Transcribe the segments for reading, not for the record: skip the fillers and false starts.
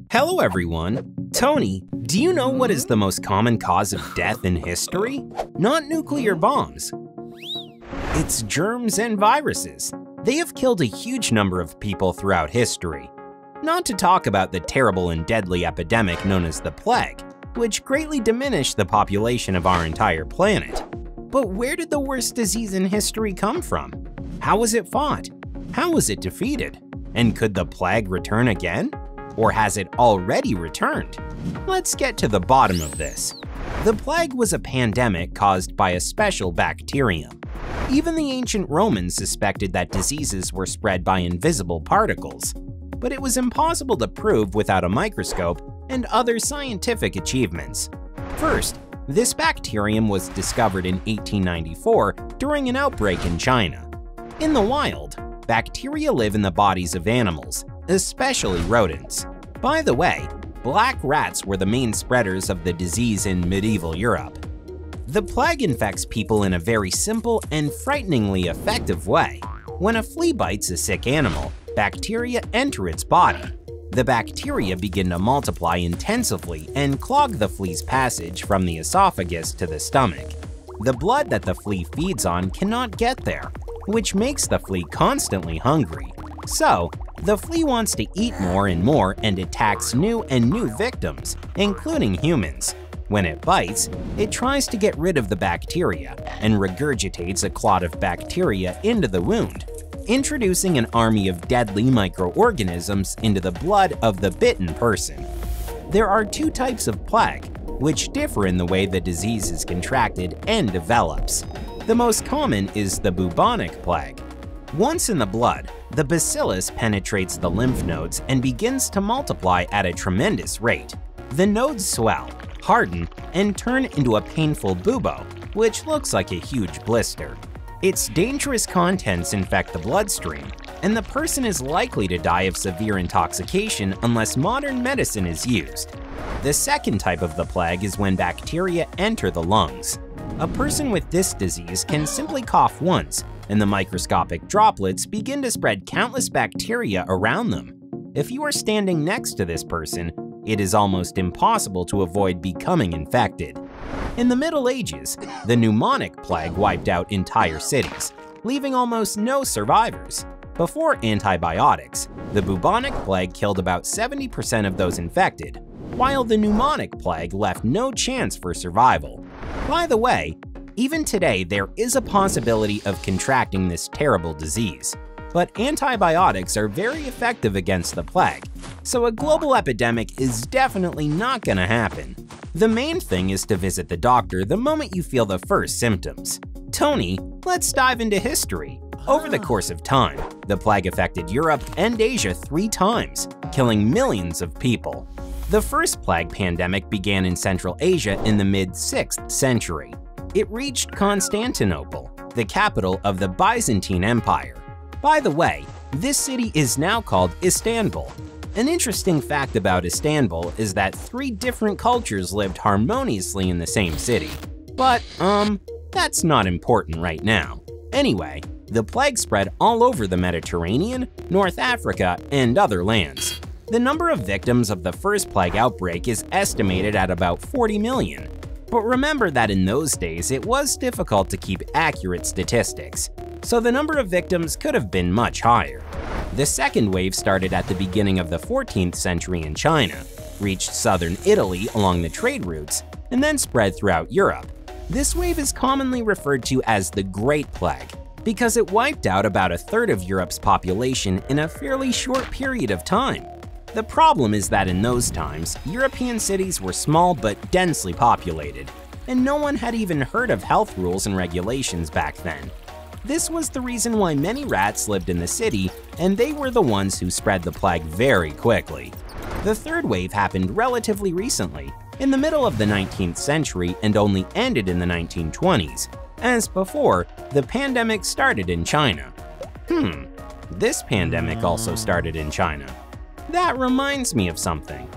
Hello everyone! Tony, do you know what is the most common cause of death in history? Not nuclear bombs. It's germs and viruses. They have killed a huge number of people throughout history. Not to talk about the terrible and deadly epidemic known as the plague, which greatly diminished the population of our entire planet. But where did the worst disease in history come from? How was it fought? How was it defeated? And could the plague return again? Or has it already returned? Let's get to the bottom of this. The plague was a pandemic caused by a special bacterium. Even the ancient Romans suspected that diseases were spread by invisible particles, but it was impossible to prove without a microscope and other scientific achievements. First, this bacterium was discovered in 1894 during an outbreak in China. In the wild, bacteria live in the bodies of animals, especially rodents. By the way, black rats were the main spreaders of the disease in medieval Europe. The plague infects people in a very simple and frighteningly effective way. When a flea bites a sick animal, bacteria enter its body. The bacteria begin to multiply intensively and clog the flea's passage from the esophagus to the stomach. The blood that the flea feeds on cannot get there, which makes the flea constantly hungry. So, the flea wants to eat more and more and attacks new and new victims, including humans. When it bites, it tries to get rid of the bacteria and regurgitates a clot of bacteria into the wound, introducing an army of deadly microorganisms into the blood of the bitten person. There are two types of plague, which differ in the way the disease is contracted and develops. The most common is the bubonic plague. Once in the blood, the bacillus penetrates the lymph nodes and begins to multiply at a tremendous rate. The nodes swell, harden, and turn into a painful bubo, which looks like a huge blister. Its dangerous contents infect the bloodstream, and the person is likely to die of severe intoxication unless modern medicine is used. The second type of the plague is when bacteria enter the lungs. A person with this disease can simply cough once, and the microscopic droplets begin to spread countless bacteria around them. If you are standing next to this person, it is almost impossible to avoid becoming infected. In the Middle Ages, the pneumonic plague wiped out entire cities, leaving almost no survivors. Before antibiotics, the bubonic plague killed about 70% of those infected, while the pneumonic plague left no chance for survival. By the way, even today there is a possibility of contracting this terrible disease, but antibiotics are very effective against the plague, so a global epidemic is definitely not gonna happen. The main thing is to visit the doctor the moment you feel the first symptoms. Tony, let's dive into history. Over the course of time, the plague affected Europe and Asia 3 times, killing millions of people. The first plague pandemic began in Central Asia in the mid-6th century. It reached Constantinople, the capital of the Byzantine Empire. By the way, this city is now called Istanbul. An interesting fact about Istanbul is that 3 different cultures lived harmoniously in the same city. But, that's not important right now. Anyway, the plague spread all over the Mediterranean, North Africa, and other lands. The number of victims of the first plague outbreak is estimated at about 40 million. But remember that in those days it was difficult to keep accurate statistics, so the number of victims could have been much higher. The second wave started at the beginning of the 14th century in China, reached southern Italy along the trade routes, and then spread throughout Europe. This wave is commonly referred to as the Great Plague, because it wiped out about a third of Europe's population in a fairly short period of time. The problem is that in those times, European cities were small but densely populated, and no one had even heard of health rules and regulations back then. This was the reason why many rats lived in the city, and they were the ones who spread the plague very quickly. The third wave happened relatively recently, in the middle of the 19th century and only ended in the 1920s. As before, the pandemic started in China. This pandemic also started in China. That reminds me of something.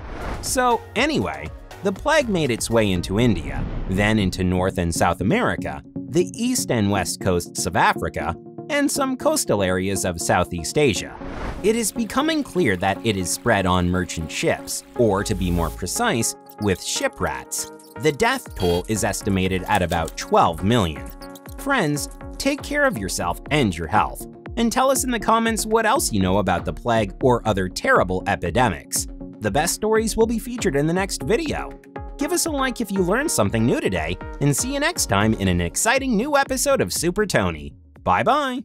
So anyway, the plague made its way into India, then into North and South America, the east and west coasts of Africa, and some coastal areas of Southeast Asia. It is becoming clear that it is spread on merchant ships, or to be more precise, with ship rats. The death toll is estimated at about 12 million. Friends, take care of yourself and your health, and tell us in the comments what else you know about the plague or other terrible epidemics. The best stories will be featured in the next video. Give us a like if you learned something new today, and see you next time in an exciting new episode of Super Tony. Bye-bye!